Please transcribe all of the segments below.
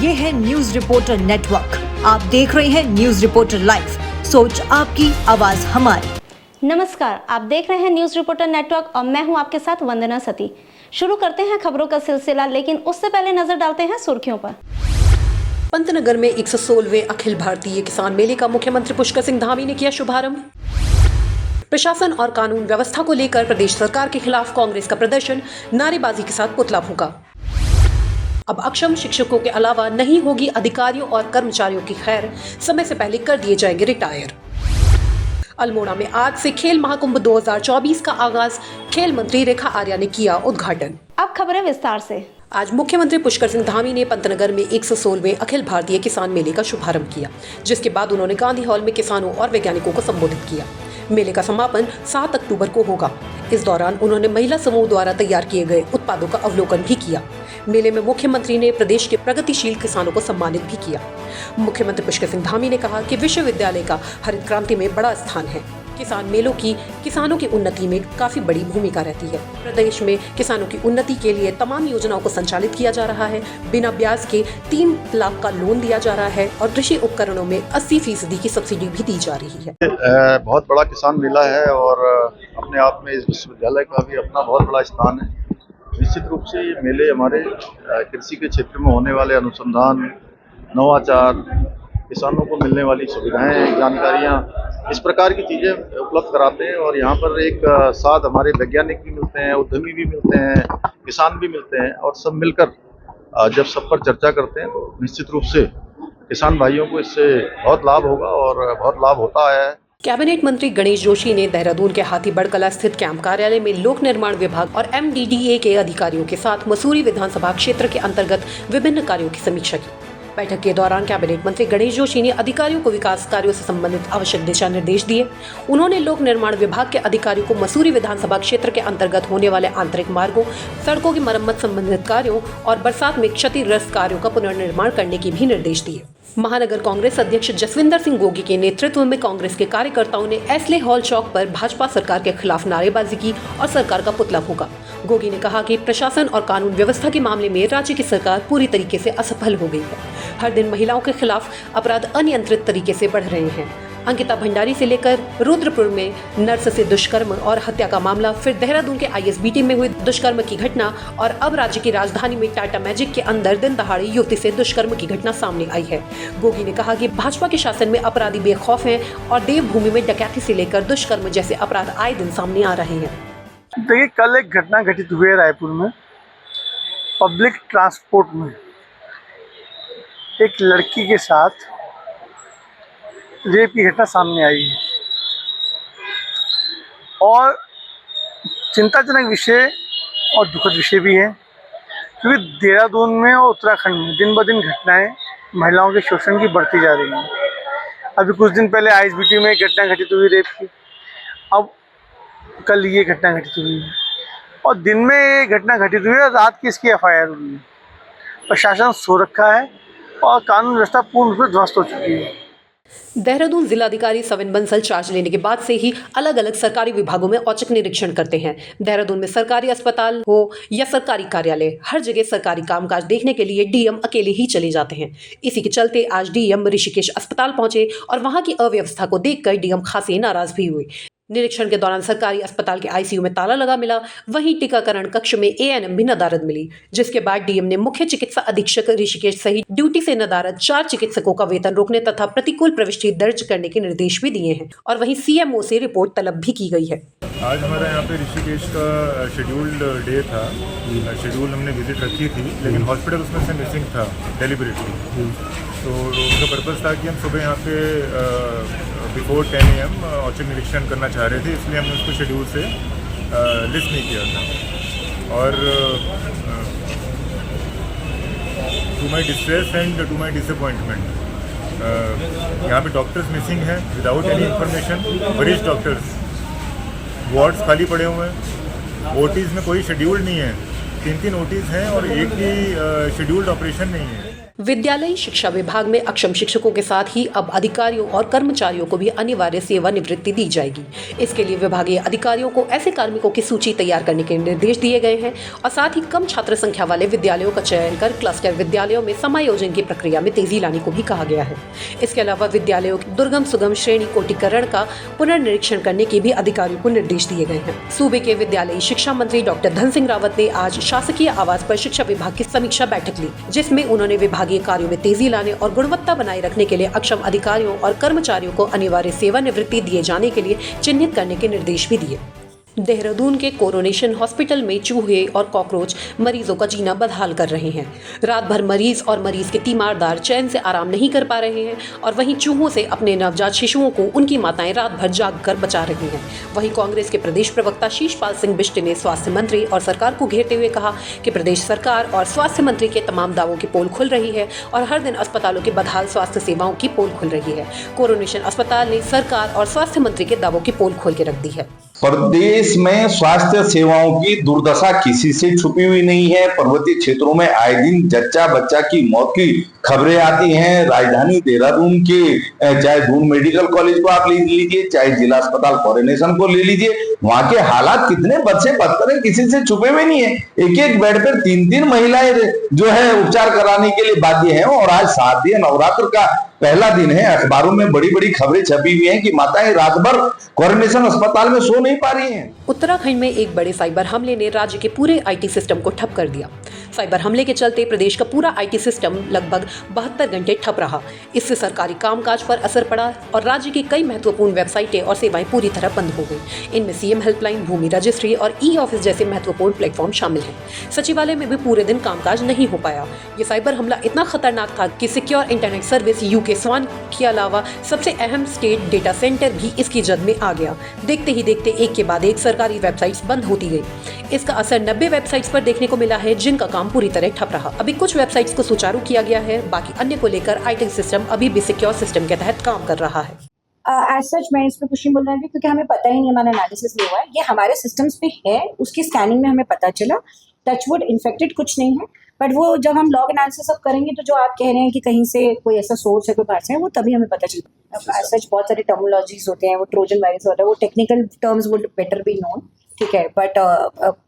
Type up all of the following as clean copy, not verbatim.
ये है news reporter network. आप देख रहे हैं न्यूज रिपोर्टर लाइव, सोच आपकी, आवाज हमारी। नमस्कार, आप देख रहे हैं न्यूज रिपोर्टर नेटवर्क और मैं हूं आपके साथ वंदना सती। शुरू करते हैं खबरों का सिलसिला, लेकिन उससे पहले नजर डालते हैं सुर्खियों पर। पंतनगर में 116वें अखिल भारतीय किसान मेले का मुख्यमंत्री पुष्कर सिंह धामी ने किया शुभारंभ। प्रशासन और कानून व्यवस्था को लेकर प्रदेश सरकार के खिलाफ कांग्रेस का प्रदर्शन, नारेबाजी के साथ पुतला फूंका। अब अक्षम शिक्षकों के अलावा नहीं होगी अधिकारियों और कर्मचारियों की खैर, समय से पहले कर दिए जाएंगे रिटायर। अल्मोड़ा में आज से खेल महाकुंभ 2024 का आगाज, खेल मंत्री रेखा आर्या ने किया उद्घाटन। अब खबरें विस्तार से। आज मुख्यमंत्री पुष्कर सिंह धामी ने पंतनगर में 116वें अखिल भारतीय किसान मेले का शुभारंभ किया, जिसके बाद उन्होंने गांधी हॉल में किसानों और वैज्ञानिकों को संबोधित किया। मेले का समापन 7 अक्टूबर को होगा। इस दौरान उन्होंने महिला समूह द्वारा तैयार किए गए उत्पादों का अवलोकन भी किया। मेले में मुख्यमंत्री ने प्रदेश के प्रगतिशील किसानों को सम्मानित भी किया। मुख्यमंत्री पुष्कर सिंह धामी ने कहा कि विश्वविद्यालय का हरित क्रांति में बड़ा स्थान है। किसान मेलों की किसानों की उन्नति में काफी बड़ी भूमिका रहती है। प्रदेश में किसानों की उन्नति के लिए तमाम योजनाओं को संचालित किया जा रहा है। बिना ब्याज के 3 लाख का लोन दिया जा रहा है और कृषि उपकरणों में 80% की सब्सिडी भी दी जा रही है। बहुत बड़ा किसान मेला है और अपने आप में इस विश्वविद्यालय का भी अपना बहुत बड़ा स्थान है। निश्चित रूप से ये मेले हमारे कृषि के क्षेत्र में होने वाले अनुसंधान, नवाचार, किसानों को मिलने वाली सुविधाएं, जानकारियां, इस प्रकार की चीज़ें उपलब्ध कराते हैं। और यहाँ पर एक साथ हमारे वैज्ञानिक भी मिलते हैं, उद्यमी भी मिलते हैं, किसान भी मिलते हैं और सब मिलकर जब सब पर चर्चा करते हैं तो निश्चित रूप से किसान भाइयों को इससे बहुत लाभ होगा और बहुत लाभ होता है। कैबिनेट मंत्री गणेश जोशी ने देहरादून के हाथीबड़ कला स्थित कैंप कार्यालय में लोक निर्माण विभाग और MDDA के अधिकारियों के साथ मसूरी विधानसभा क्षेत्र के अंतर्गत विभिन्न कार्यों की समीक्षा की। बैठक के दौरान कैबिनेट मंत्री गणेश जोशी ने अधिकारियों को विकास कार्यों से संबंधित आवश्यक दिशा निर्देश दिए। उन्होंने लोक निर्माण विभाग के अधिकारियों को मसूरी विधानसभा क्षेत्र के अंतर्गत होने वाले आंतरिक मार्गों, सड़कों की मरम्मत संबंधित कार्यों और बरसात में क्षतिग्रस्त कार्यों का पुनर्निर्माण करने के भी निर्देश दिए। महानगर कांग्रेस अध्यक्ष जसविंदर सिंह गोगी के नेतृत्व में कांग्रेस के कार्यकर्ताओं ने एस्ले हॉल चौक पर भाजपा सरकार के खिलाफ नारेबाजी की और सरकार का पुतला फूंका। गोगी ने कहा कि प्रशासन और कानून व्यवस्था के मामले में राज्य की सरकार पूरी तरीके से असफल हो गई है। हर दिन महिलाओं के खिलाफ अपराध अनियंत्रित तरीके से बढ़ रहे हैं। अंकिता भंडारी से लेकर रुद्रपुर में नर्स से दुष्कर्म और हत्या का मामला, फिर देहरादून के ISBT में हुई दुष्कर्म की घटना और अब राज्य की राजधानी में टाटा मैजिक के अंदर दिन दहाड़े युवती से दुष्कर्म की घटना सामने आई है। गोगी ने कहा कि भाजपा के शासन में अपराधी बेखौफ हैं और देवभूमि में डकैती से लेकर दुष्कर्म जैसे अपराध आए दिन सामने आ रहे हैं। देखिए, कल एक घटना घटित हुई है रायपुर में। पब्लिक ट्रांसपोर्ट में एक लड़की के साथ रेप की घटना सामने आई है और चिंताजनक विषय और दुखद विषय भी है, क्योंकि देहरादून में और उत्तराखंड में दिन ब दिन घटनाएं महिलाओं के शोषण की बढ़ती जा रही हैं। अभी कुछ दिन पहले ISBT में एक घटना घटित हुई रेप की, अब कल ये घटना घटित हुई है और दिन में ये घटना घटित हुई है, रात की इसकी FIR हुई है। प्रशासन सो रखा है और कानून व्यवस्था पूर्ण रूप से ध्वस्त हो चुकी है। देहरादून जिलाधिकारी सविन बंसल चार्ज लेने के बाद से ही अलग अलग सरकारी विभागों में औचक निरीक्षण करते हैं। देहरादून में सरकारी अस्पताल हो या सरकारी कार्यालय, हर जगह सरकारी कामकाज देखने के लिए DM अकेले ही चले जाते हैं। इसी के चलते आज DM ऋषिकेश अस्पताल पहुंचे और वहां की अव्यवस्था को देखकर DM खासे नाराज भी हुए। निरीक्षण के दौरान सरकारी अस्पताल के ICU में ताला लगा मिला, वहीं टीकाकरण कक्ष में ANM भी नदारद मिली, जिसके बाद DM ने मुख्य चिकित्सा अधीक्षक ऋषिकेश सहित ड्यूटी से नदारद 4 चिकित्सकों का वेतन रोकने तथा प्रतिकूल प्रविष्टि दर्ज करने के निर्देश भी दिए हैं और वहीं CMO से रिपोर्ट तलब भी की गई है। आज हमारा यहाँ पे ऋषिकेश का शेड्यूल्ड डे था। शेड्यूल हमने विजिट रखी थी, लेकिन हॉस्पिटल उसमें से मिसिंग था डेलिबरेटली। तो उसका पर्पज़ था कि हम सुबह यहाँ पे बिफोर 10 AM औचक निरीक्षण करना चाह रहे थे, इसलिए हमने उसको शेड्यूल से लिस्ट नहीं किया था। और to my distress and to my disappointment, यहाँ पे डॉक्टर्स मिसिंग हैं विदाउट एनी इन्फॉर्मेशन। वरिष्ठ डॉक्टर्स, वार्ड्स खाली पड़े हुए हैं, OTs में कोई शेड्यूल नहीं है। तीन ओटीज हैं और एक भी शेड्यूल्ड ऑपरेशन नहीं है। विद्यालयी शिक्षा विभाग में अक्षम शिक्षकों के साथ ही अब अधिकारियों और कर्मचारियों को भी अनिवार्य सेवानिवृत्ति दी जाएगी। इसके लिए विभागीय अधिकारियों को ऐसे कार्मिकों की सूची तैयार करने के निर्देश दिए गए हैं और साथ ही कम छात्र संख्या वाले विद्यालयों का चयन कर क्लस्टर विद्यालयों में समायोजन की प्रक्रिया में तेजी लाने को भी कहा गया है। इसके अलावा विद्यालयों के दुर्गम सुगम श्रेणी कोटिकरण का पुनर्निरीक्षण करने के भी अधिकारियों को निर्देश दिए गए हैं। सूबे के विद्यालयी शिक्षा मंत्री डॉक्टर धन सिंह रावत ने आज शासकीय आवास पर शिक्षा विभाग की समीक्षा बैठक ली, जिसमें उन्होंने विभागीय कार्यों में तेजी लाने और गुणवत्ता बनाए रखने के लिए अक्षम अधिकारियों और कर्मचारियों को अनिवार्य सेवानिवृत्ति दिए जाने के लिए चिन्हित करने के निर्देश भी दिए। देहरादून के कोरोनेशन हॉस्पिटल में चूहे और कॉकरोच मरीजों का जीना बदहाल कर रहे हैं। रात भर मरीज और मरीज के तीमारदार चैन से आराम नहीं कर पा रहे हैं और वहीं चूहों से अपने नवजात शिशुओं को उनकी माताएं रात भर जाग कर बचा रही हैं। वहीं कांग्रेस के प्रदेश प्रवक्ता शीशपाल सिंह बिष्ट ने स्वास्थ्य मंत्री और सरकार को घेरते हुए कहा कि प्रदेश सरकार और स्वास्थ्य मंत्री के तमाम दावों की पोल खुल रही है और हर दिन अस्पतालों की बदहाल स्वास्थ्य सेवाओं की पोल खुल रही है। कोरोनेशन अस्पताल ने सरकार और स्वास्थ्य मंत्री के दावों की पोल खोल के रख दी है। प्रदेश में स्वास्थ्य सेवाओं की दुर्दशा किसी से छुपी हुई नहीं है। पर्वतीय क्षेत्रों में आए दिन जच्चा बच्चा की मौत की खबरें आती हैं। राजधानी देहरादून के चाहे दून मेडिकल कॉलेज को आप ले लीजिए, चाहे जिला अस्पताल कोरोनेशन को ले लीजिए, वहां के हालात कितने बद से बदतर है, किसी से छुपे हुए नहीं है। एक एक बेड पर 3-3 महिलाएं जो है उपचार कराने के लिए बाध्य हैं और आज शारदीय नवरात्र का पहला दिन है। अखबारों में बड़ी बड़ी खबरें छपी हुई हैं कि माताएं रात भर कोरोनेशन अस्पताल में सो नहीं पा रही हैं। उत्तराखंड में एक बड़े साइबर हमले ने राज्य के पूरे आईटी सिस्टम को ठप कर दिया। साइबर हमले के चलते प्रदेश का पूरा आईटी सिस्टम लगभग 72 घंटे ठप रहा। इससे सरकारी कामकाज पर असर पड़ा और राज्य की कई महत्वपूर्ण वेबसाइटें और सेवाएं पूरी तरह बंद हो गई। इनमें सीएम हेल्पलाइन, भूमि रजिस्ट्री और ई ऑफिस जैसे महत्वपूर्ण प्लेटफॉर्म शामिल हैं। सचिवालय में भी पूरे दिन कामकाज नहीं हो पाया। ये साइबर हमला इतना खतरनाक था कि सिक्योर इंटरनेट सर्विस यूके स्वान के अलावा सबसे अहम स्टेट डेटा सेंटर भी इसकी जद में आ गया। देखते ही देखते एक के बाद एक सरकारी वेबसाइट्स बंद होती गई। इसका असर 90 वेबसाइट्स पर देखने को मिला है, जिनका काम पूरी तरह ठप रहा। अभी कुछ वेबसाइट्स को सुचारू किया गया है, बाकी अन्य को लेकर आईटी सिस्टम अभी भी सिक्योर सिस्टम के तहत काम कर रहा है। एज सच मैं इस पर कुछ नहीं बोल रही क्योंकि हमें पता ही नहीं, हमारा एनालिसिस नहीं हुआ है। ये हमारे सिस्टम्स पे है, उसकी स्कैनिंग में हमें पता चला टचवुड इन्फेक्टेड कुछ नहीं है, बट वो जब हम लॉग एनालिसिस अब करेंगे तो जो आप कह रहे हैं कि कहीं से कोई ऐसा सोर्स है, कोई बाहर से है, वो तभी हमें पता चलता है। सच बहुत सारे टर्मिनोलॉजीज होते हैं, वो ट्रोजन वायरस होता है, वो technical terms would better be known, ठीक है, बट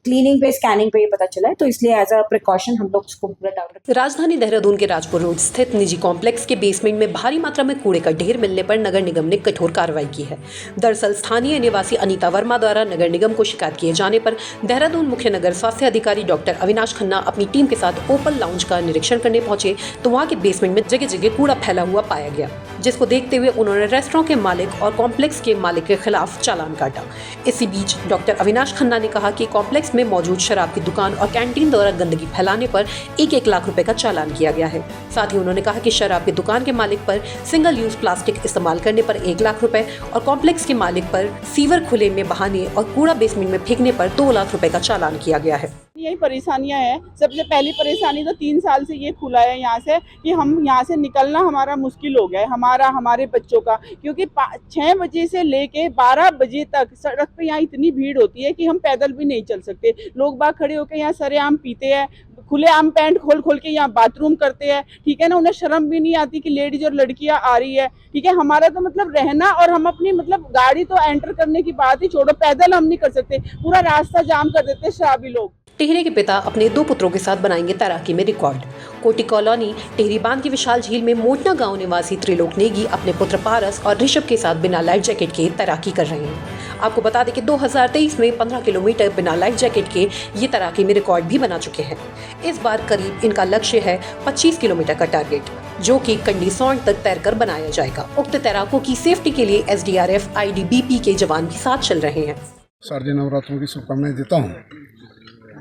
क्लीनिंग पे स्कैनिंग पे ये पता चला है, तो इसलिए एज अ प्रिकॉशन हम लोग उसको पूरा डाउन रखते हैं। राजधानी देहरादून के राजपुर रोड स्थित निजी कॉम्प्लेक्स के बेसमेंट में भारी मात्रा में कूड़े का ढेर मिलने पर नगर निगम ने कठोर कार्रवाई की है। दरअसल स्थानीय निवासी अनीता वर्मा द्वारा नगर निगम को शिकायत किए जाने पर देहरादून मुख्य नगर स्वास्थ्य अधिकारी डॉक्टर अविनाश खन्ना अपनी टीम के साथ ओपन लाउंज का निरीक्षण करने पहुंचे तो वहां के बेसमेंट में जगह जगह कूड़ा फैला हुआ पाया गया, जिसको देखते हुए उन्होंने रेस्टोरेंट के मालिक और कॉम्प्लेक्स के मालिक के खिलाफ चालान काटा। इसी बीच डॉक्टर अविनाश खन्ना ने कहा कि कॉम्प्लेक्स में मौजूद शराब की दुकान और कैंटीन द्वारा गंदगी फैलाने पर 1-1 लाख रुपए का चालान किया गया है। साथ ही उन्होंने कहा कि शराब की दुकान के मालिक पर सिंगल यूज प्लास्टिक इस्तेमाल करने पर 1 लाख रुपए और कॉम्प्लेक्स के मालिक पर सीवर खुले में बहाने और कूड़ा बेसमेंट में फेंकने पर 2 लाख रुपए का चालान किया गया है। यही परेशानियां हैं। सबसे पहली परेशानी तो 3 साल से ये खुला है यहाँ से कि हम यहाँ से निकलना हमारा मुश्किल हो गया है, हमारे बच्चों का, क्योंकि 6 बजे से लेके 12 बजे तक सड़क पे यहाँ इतनी भीड़ होती है कि हम पैदल भी नहीं चल सकते। लोग बाग खड़े होकर यहाँ सरेआम पीते हैं, खुलेआम पैंट खोल के यहाँ बाथरूम करते हैं, ठीक है ना। उन्हें शर्म भी नहीं आती कि लेडीज और लड़कियां आ रही है, ठीक है। हमारा तो मतलब रहना और हम अपनी मतलब गाड़ी तो एंटर करने की बात ही छोड़ो, पैदल हम नहीं कर सकते, पूरा रास्ता जाम कर देते शराबी लोग। टिहरी के पिता अपने 2 पुत्रों के साथ बनाएंगे तैराकी में रिकॉर्ड। कोटी कॉलोनी टिहरी बांध की विशाल झील में मोटना गांव निवासी त्रिलोक नेगी अपने पुत्र पारस और ऋषभ के साथ बिना लाइफ जैकेट के तैराकी कर रहे हैं। आपको बता दें कि 2023 में 15 किलोमीटर बिना लाइफ जैकेट के ये तैराकी में रिकॉर्ड भी बना चुके हैं। इस बार करीब इनका लक्ष्य है 25 किलोमीटर का टारगेट, जो कि कंडीसौंड तक तैरकर बनाया जाएगा। उक्त तैराकों की सेफ्टी के लिए SDRF, IDBP के जवान भी साथ चल रहे हैं। शारदीय नवरात्रों की शुभकामनाएं देता हूँ।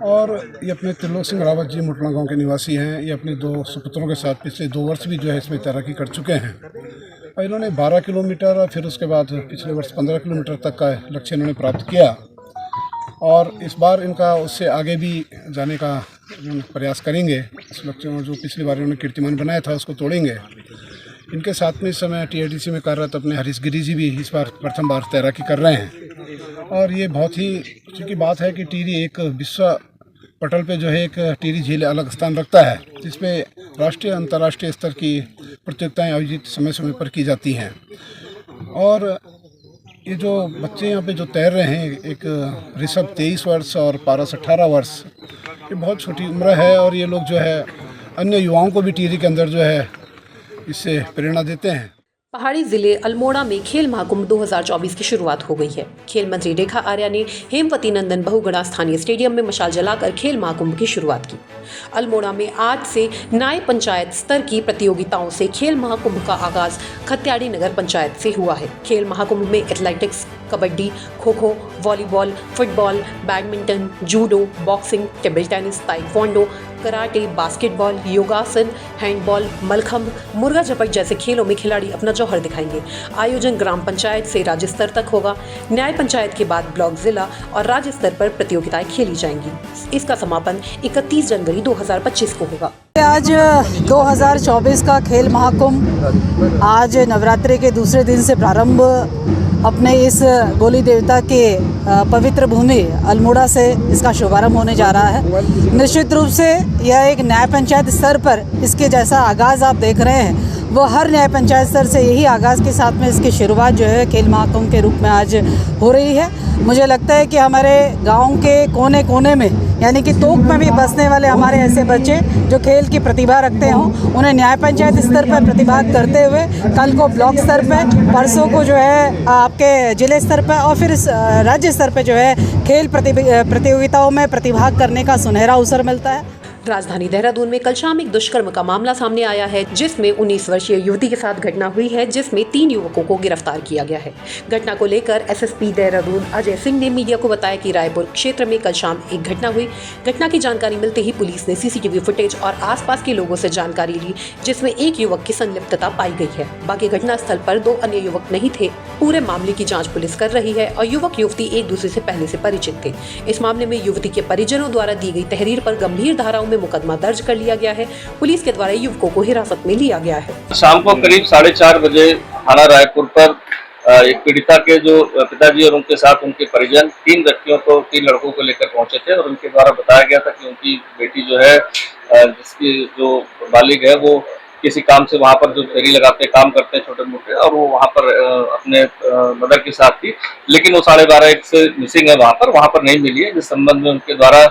और ये अपने त्रिलोक सिंह रावत जी मोटना गांव के निवासी हैं। ये अपने 2 सुपुत्रों के साथ पिछले 2 वर्ष भी जो है इसमें तैराकी कर चुके हैं और इन्होंने 12 किलोमीटर और फिर उसके बाद पिछले वर्ष 15 किलोमीटर तक का लक्ष्य इन्होंने प्राप्त किया और इस बार इनका उससे आगे भी जाने का प्रयास करेंगे। इस लक्ष्य जो पिछली बार इन्होंने कीर्तिमान बनाया था उसको तोड़ेंगे। इनके साथ में इस समय TIDC में कार्यरत अपने हरीश गिरी जी भी इस बार प्रथम बार तैराकी कर रहे हैं और ये बहुत ही अच्छी की बात है कि टिहरी एक विश्व पटल पे जो है एक टिहरी झील अलग स्थान रखता है, जिसपे राष्ट्रीय अंतर्राष्ट्रीय स्तर की प्रतियोगिताएं आयोजित समय समय पर की जाती हैं। और ये जो बच्चे यहाँ पे जो तैर रहे हैं, एक ऋषभ 23 वर्ष और पारस 18 वर्ष, ये बहुत छोटी उम्र है और ये लोग जो है अन्य युवाओं को भी टिहरी के अंदर जो है इससे प्रेरणा देते हैं। पहाड़ी जिले अल्मोड़ा में खेल महाकुंभ 2024 की शुरुआत हो गई है। खेल मंत्री रेखा आर्या ने हेमवती नंदन बहुगुणा स्थानीय स्टेडियम में मशाल जलाकर खेल महाकुंभ की शुरुआत की। अल्मोड़ा में आज से न्याय पंचायत स्तर की प्रतियोगिताओं से खेल महाकुंभ का आगाज खत्याड़ी नगर पंचायत से हुआ है। खेल महाकुंभ में athletics, kabaddi, kho kho, volleyball, football, badminton, judo, boxing, table tennis, taekwondo, karate, basketball, योगासन, हैंडबॉल, मलखंभ, मुर्गा झपट जैसे खेलों में खिलाड़ी अपना जौहर दिखाएंगे। आयोजन ग्राम पंचायत से राज्य स्तर तक होगा। न्याय पंचायत के बाद ब्लॉक, जिला और राज्य स्तर पर प्रतियोगिताएं खेली जाएंगी। इसका समापन 31 जनवरी 2025 को होगा। आज 2024 का खेल महाकुंभ आज नवरात्रि के दूसरे दिन से प्रारंभ अपने इस गोली देवता के पवित्र भूमि अल्मोड़ा से इसका शुभारंभ होने जा रहा है। निश्चित रूप से यह एक न्याय पंचायत स्तर पर इसके जैसा आगाज़ आप देख रहे हैं, वो हर न्याय पंचायत स्तर से यही आगाज़ के साथ में इसकी शुरुआत जो है खेल महाकुंभ के रूप में आज हो रही है। मुझे लगता है कि हमारे गांव के कोने कोने में, यानी कि तोक में भी बसने वाले हमारे ऐसे बच्चे जो खेल की प्रतिभा रखते हों, उन्हें न्याय पंचायत स्तर पर प्रतिभा करते हुए कल को ब्लॉक स्तर पर, परसों को जो है आपके जिले स्तर पर और फिर राज्य स्तर पर जो है खेल प्रतियोगिताओं में प्रतिभाग करने का सुनहरा अवसर मिलता है। राजधानी देहरादून में कल शाम एक दुष्कर्म का मामला सामने आया है, जिसमें 19 वर्षीय युवती के साथ घटना हुई है, जिसमें 3 युवकों को गिरफ्तार किया गया है। घटना को लेकर एसएसपी देहरादून अजय सिंह ने मीडिया को बताया कि रायपुर क्षेत्र में कल शाम एक घटना हुई। घटना की जानकारी मिलते ही पुलिस ने सीसीटीवी फुटेज और आसपास के लोगों से जानकारी ली, जिसमें एक युवक की संलिप्तता पाई गई है। बाकी घटना स्थल पर 2 अन्य युवक नहीं थे। पूरे मामले की जाँच पुलिस कर रही है और युवक युवती एक दूसरे से पहले से परिचित थे। इस मामले में युवती के परिजनों द्वारा दी गई तहरीर पर गंभीर धाराओं में मुकदमा दर्ज कर लिया गया है। पुलिस के द्वारा युवकों को हिरासत में लिया गया है। शाम को करीब 4:30 बजे थाना रायपुर पर एक पीड़िता के जो पिताजी और उनके साथ उनके परिजन 3 लड़कों को लेकर पहुंचे थे और उनके द्वारा बताया गया था कि उनकी बेटी जो है, जिसकी जो बालिग है, वो किसी काम से वहाँ पर जो फेरी लगाते काम करते हैं छोटे मोटे, और वो वहाँ पर अपने मदर के साथ थी, लेकिन वो 12:30 से मिसिंग है, वहाँ पर नहीं मिली है, जिस संबंध में उनके द्वारा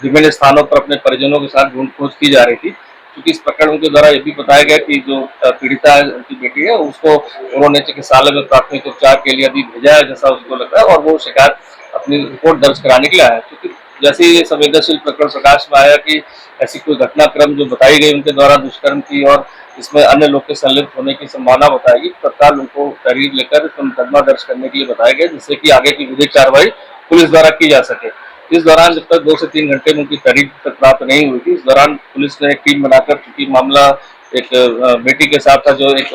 विभिन्न स्थानों पर अपने परिजनों के साथ ढूंढ खोज की जा रही थी। क्योंकि इस प्रकरण के द्वारा ये भी बताया गया कि जो पीड़िता है, उनकी बेटी है, उसको उन्होंने चिकित्सालय में प्राथमिक उपचार के लिए अभी भेजा है, जैसा उसको लग रहा है, और वो शिकायत अपनी रिपोर्ट दर्ज कराने के लिए आया है। क्योंकि जैसे ये संवेदनशील प्रकरण प्रकाश में आया कि ऐसी कोई घटनाक्रम जो बताई गई उनके द्वारा दुष्कर्म की और इसमें अन्य लोग के संलिप्त होने की संभावना बताएगी, तत्काल उनको तहरीर लेकर इसमें मुकदमा दर्ज करने के लिए बताया गया, जिससे कि आगे की विधिक कार्रवाई पुलिस द्वारा की जा सके। इस दौरान जब तक 2 से 3 घंटे में उनकी तहरीर तक प्राप्त नहीं हुई थी, इस दौरान पुलिस ने एक टीम बनाकर, चूंकि मामला एक बेटी के साथ था जो एक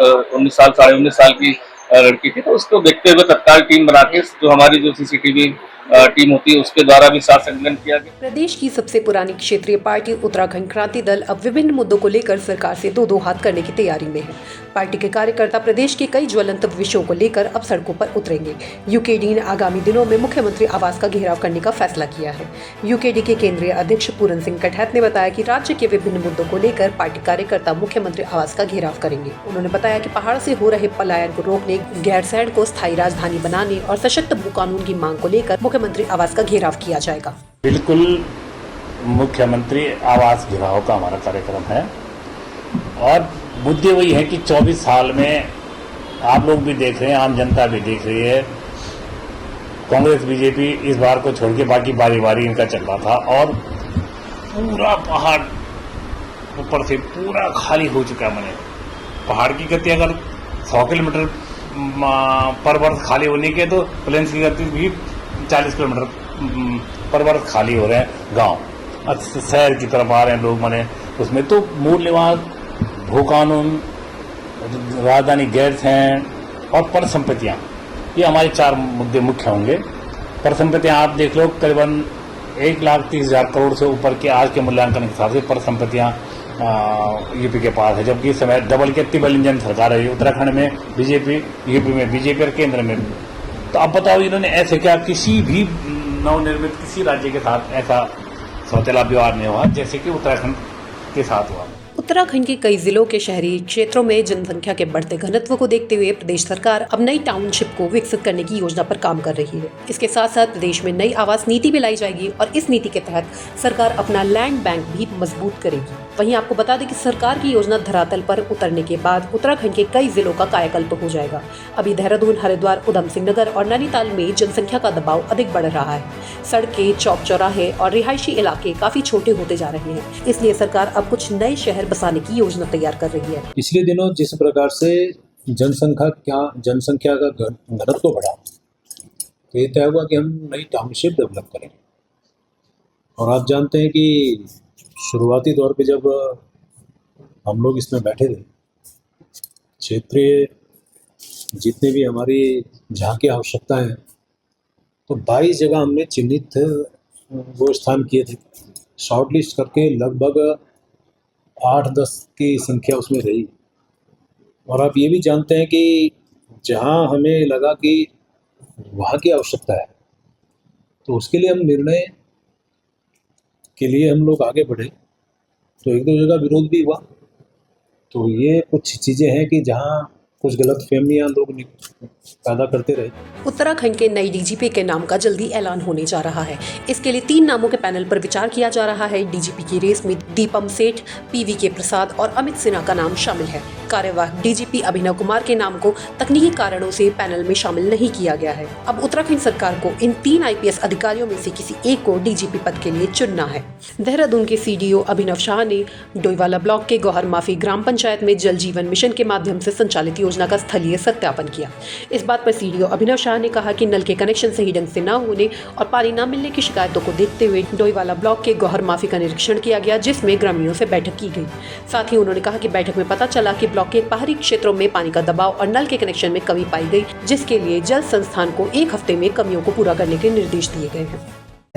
साढ़े 19 साल की लड़की थी, तो उसको देखते हुए तत्काल टीम बना के जो हमारी जो सीसीटीवी टीम होती है उसके द्वारा भी साथ संकलन किया गया। प्रदेश की सबसे पुरानी क्षेत्रीय पार्टी उत्तराखंड क्रांति दल अब विभिन्न मुद्दों को लेकर सरकार से 2-2 हाथ करने की तैयारी में है। पार्टी के कार्यकर्ता प्रदेश के कई ज्वलंत विषयों को लेकर अब सड़कों पर उतरेंगे। यूकेडी ने आगामी दिनों में मुख्यमंत्री आवास का घेराव करने का फैसला किया है। यूकेडी के केंद्रीय अध्यक्ष पूरन सिंह कटहत ने बताया कि राज्य के विभिन्न मुद्दों को लेकर पार्टी कार्यकर्ता मुख्यमंत्री आवास का घेराव करेंगे। उन्होंने बताया कि पहाड़ से हो रहे पलायन को रोकने, गैरसैंण को स्थायी राजधानी बनाने और सशक्त भू कानून की मांग को लेकर मुख्यमंत्री आवास का घेराव किया जाएगा। बिल्कुल मुख्यमंत्री आवास घेराव का हमारा कार्यक्रम है और मुद्दे वही है कि 24 साल में आप लोग भी देख रहे हैं, आम जनता भी देख रही है, कांग्रेस बीजेपी इस बार को छोड़ के बाकी बारी बारी इनका चल रहा था और पूरा पहाड़ ऊपर से पूरा खाली हो चुका है। मैंने पहाड़ की गति अगर 100 किलोमीटर पर वर्ष खाली होने के, तो प्लेन्स की गति भी 40 किलोमीटर पर वर्ष खाली हो रहे हैं गांव। शहर की तरफ आ रहे हैं लोग, मैंने उसमें तो मूल निवास, भू कानून, राजधानी गैरसैंण और पर संपत्तियाँ, ये हमारे 4 मुद्दे मुख्य होंगे। पर संपत्तियाँ आप देख लो, करीबन 1,30,000 करोड़ से ऊपर के आज के मूल्यांकन के हिसाब से पर संपत्तियाँ यूपी के पास है, जबकि इस समय डबल के ट्रिपल इंजन सरकार है, उत्तराखंड में बीजेपी, यूपी में बीजेपी और केंद्र में। तो अब बताओ इन्होंने ऐसे क्या किसी भी नवनिर्मित किसी राज्य के साथ ऐसा शौचालय व्यवहार नहीं हुआ जैसे कि उत्तराखंड के साथ हुआ। उत्तराखंड के कई जिलों के शहरी क्षेत्रों में जनसंख्या के बढ़ते घनत्व को देखते हुए प्रदेश सरकार अब नई टाउनशिप को विकसित करने की योजना पर काम कर रही है। इसके साथ साथ प्रदेश में नई आवास नीति भी लाई जाएगी और इस नीति के तहत सरकार अपना लैंड बैंक भी मजबूत करेगी। वहीं आपको बता दें कि सरकार की योजना धरातल पर उतरने के बाद उत्तराखंड के कई जिलों का कायाकल्प हो जाएगा। अभी देहरादून, हरिद्वार, उधम सिंह नगर और नैनीताल में जनसंख्या का दबाव अधिक बढ़ रहा है। सड़कें, चौक चौराहे और रिहायशी इलाके काफी छोटे होते जा रहे हैं, इसलिए सरकार अब कुछ नए शहर बसाने की योजना तैयार कर रही है। पिछले दिनों जिस प्रकार से जनसंख्या का घनत्व बढ़ा, तो ये तय हुआ कि हम नई टाउनशिप डेवलप करेंगे। और आप जानते हैं कि शुरुआती दौर पे जब हम लोग इसमें बैठे थे, क्षेत्रीय जितने भी हमारी जहाँ की आवश्यकता है, तो 22 जगह हमने चिन्हित वो स्थान किए थे, शॉर्ट लिस्ट करके लगभग 8-10 की संख्या उसमें रही। और आप ये भी जानते हैं कि जहाँ हमें लगा कि वहाँ की आवश्यकता है, तो उसके लिए हम निर्णय के लिए हम लोग आगे बढ़े, तो 1-2 जगह विरोध भी हुआ। तो ये कुछ चीज़ें हैं कि जहाँ कुछ गलतफहमियां लोग पैदा करते रहे। उत्तराखंड के नई डीजीपी के नाम का जल्दी ऐलान होने जा रहा है। इसके लिए 3 नामों के पैनल पर विचार किया जा रहा है। डीजीपी की रेस में दीपम सेठ, PVK प्रसाद और अमित सिन्हा का नाम शामिल है। कार्यवाहक डीजीपी अभिनव कुमार के नाम को तकनीकी कारणों से पैनल में शामिल नहीं किया गया है। अब उत्तराखंड सरकार को इन 3 IPS अधिकारियों में से किसी एक को डीजीपी पद के लिए चुनना है। देहरादून के CDO अभिनव शाह ने डोईवाला ब्लॉक के गौहर माफी ग्राम पंचायत में जल जीवन मिशन के माध्यम से संचालित योजना का स्थलीय सत्यापन किया। इस बात पर CDO अभिनव शाह ने कहा कि नल के कनेक्शन सही ढंग से न होने और पानी न मिलने की शिकायतों को देखते हुए डोईवाला ब्लॉक के गौहर माफी का निरीक्षण किया गया, जिसमें ग्रामीणों से बैठक की गई। साथ ही उन्होंने कहा कि बैठक में पता चला कि ब्लॉक के बाहरी क्षेत्रों में पानी का दबाव और नल के कनेक्शन में कमी पाई गई, जिसके लिए जल संस्थान को 1 हफ्ते में कमियों को पूरा करने के निर्देश दिए गए हैं।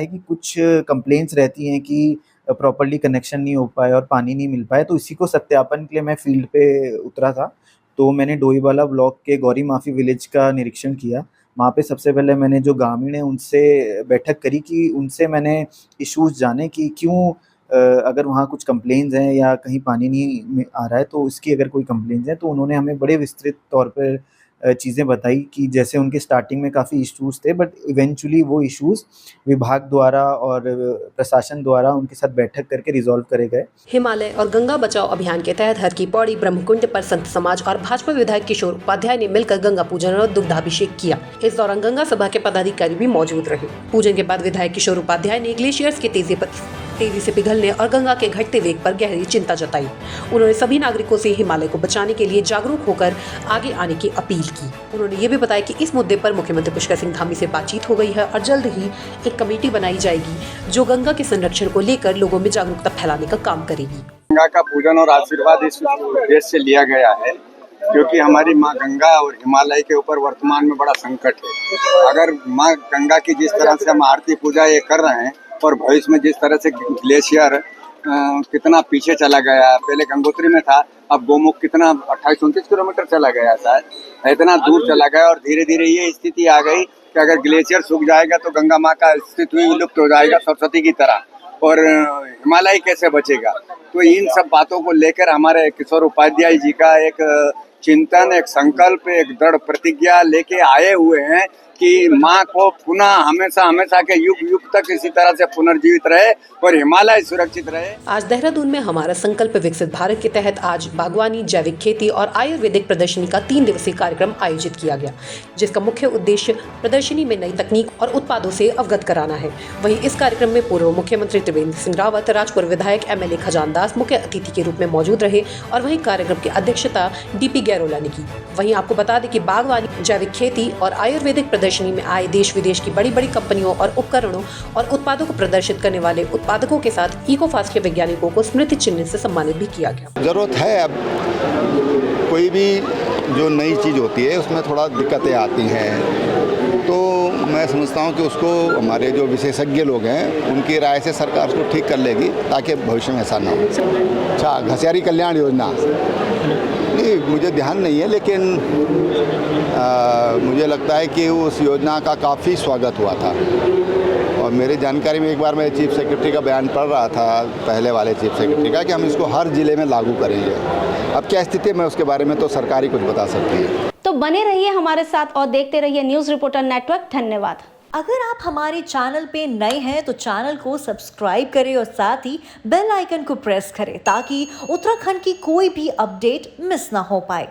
कि कुछ कंप्लेंट्स रहती हैं कि प्रॉपर्ली कनेक्शन नहीं हो पाए और पानी नहीं मिल पाए, तो इसी को सत्यापन के लिए मैं फील्ड पे उतरा था। तो मैंने डोईवाला ब्लॉक के गौरी माफी विलेज का निरीक्षण किया। वहाँ पे सबसे पहले मैंने जो ग्रामीण हैं उनसे बैठक करी कि उनसे मैंने इश्यूज़ जाने कि क्यों अगर वहाँ कुछ कंप्लेंट्स हैं या कहीं पानी नहीं आ रहा है, तो इसकी अगर कोई कंप्लेंट्स हैं तो उन्होंने हमें बड़े विस्तृत तौर पर चीज़ें बताई कि जैसे उनके स्टार्टिंग में काफ़ी इश्यूज़ थे, बट इवेंचुअली वो इश्यूज़ विभाग द्वारा और प्रशासन द्वारा उनके साथ बैठक करके रिजॉल्व करे गए। हिमालय और गंगा बचाओ अभियान के तहत हर की पौड़ी ब्रह्मकुंड पर संत समाज और भाजपा विधायक किशोर उपाध्याय ने मिलकर गंगा पूजन और दुग्धाभिषेक किया। इस दौरान गंगा सभा के पदाधिकारी भी मौजूद रहे। पूजन के बाद विधायक किशोर उपाध्याय ने ग्लेशियर्स के तेजी से पिघलने और गंगा के घटते वेग पर गहरी चिंता जताई। उन्होंने सभी नागरिकों से हिमालय को बचाने के लिए जागरूक होकर आगे आने की अपील की। उन्होंने ये भी बताया कि इस मुद्दे पर मुख्यमंत्री पुष्कर सिंह धामी से बातचीत हो गई है और जल्द ही एक कमेटी बनाई जाएगी जो गंगा के संरक्षण को लेकर लोगों में जागरूकता फैलाने का काम करेगी। गंगा का पूजन और आशीर्वाद इस उद्देश्य से लिया गया है क्योंकि हमारी माँ गंगा और हिमालय के ऊपर वर्तमान में बड़ा संकट है। अगर माँ गंगा की जिस तरह से हम आरती पूजा ये कर रहे हैं और भविष्य में जिस तरह से ग्लेशियर कितना पीछे चला गया, पहले गंगोत्री में था, अब गोमुख कितना 28-29 किलोमीटर चला गया, शायद इतना दूर चला गया। और धीरे धीरे ये स्थिति आ गई कि अगर ग्लेशियर सूख जाएगा तो गंगा माँ का अस्तित्व ही विलुप्त हो जाएगा सरस्वती की तरह, और हिमालय कैसे बचेगा। तो इन सब बातों को लेकर हमारे किशोर उपाध्याय जी का एक चिंतन, एक संकल्प, एक दृढ़ प्रतिज्ञा लेके आए हुए हैं कि माँ को पुनः हमेशा के युग युग तक इसी तरह से पुनर्जीवित रहे और हिमालय सुरक्षित रहे। आज देहरादून में हमारा संकल्प विकसित भारत के तहत आज बागवानी, जैविक खेती और आयुर्वेदिक प्रदर्शनी का 3 दिवसीय कार्यक्रम आयोजित किया गया, जिसका मुख्य उद्देश्य प्रदर्शनी में नई तकनीक और उत्पादों से अवगत कराना है। वहीं इस कार्यक्रम में पूर्व मुख्यमंत्री त्रिवेंद्र सिंह रावत, राजपुर विधायक MLA खजान दास मुख्य अतिथि के रूप में मौजूद रहे और वहीं कार्यक्रम की अध्यक्षता DP गैरोला ने की। वहीं आपको बता दें कि बागवानी, जैविक खेती और आयुर्वेदिक प्रदर्शनी में आए देश विदेश की बड़ी बड़ी कंपनियों और उपकरणों और उत्पादों को प्रदर्शित करने वाले उत्पादकों के साथ इकोफास्ट के वैज्ञानिकों को स्मृति चिन्ह से सम्मानित भी किया गया। जरूरत है, अब कोई भी जो नई चीज़ होती है उसमें थोड़ा दिक्कतें आती हैं, तो मैं समझता हूँ कि उसको हमारे जो विशेषज्ञ लोग हैं उनकी राय से सरकार उसको ठीक कर लेगी ताकि भविष्य में ऐसा ना हो। अच्छा, घसियारी कल्याण योजना नहीं, मुझे ध्यान नहीं है, लेकिन मुझे लगता है कि उस योजना का काफ़ी स्वागत हुआ था और मेरी जानकारी में एक बार मैं चीफ सेक्रेटरी का बयान पढ़ रहा था, पहले वाले चीफ सेक्रेटरी का, कि हम इसको हर ज़िले में लागू करेंगे। अब क्या स्थिति है मैं उसके बारे में तो सरकार ही कुछ बता सकती है। तो बने रहिए हमारे साथ और देखते रहिए न्यूज़ रिपोर्टर नेटवर्क। धन्यवाद। अगर आप हमारे चैनल पे नए हैं तो चैनल को सब्सक्राइब करें और साथ ही बेल आइकन को प्रेस करें ताकि उत्तराखंड की कोई भी अपडेट मिस ना हो पाए।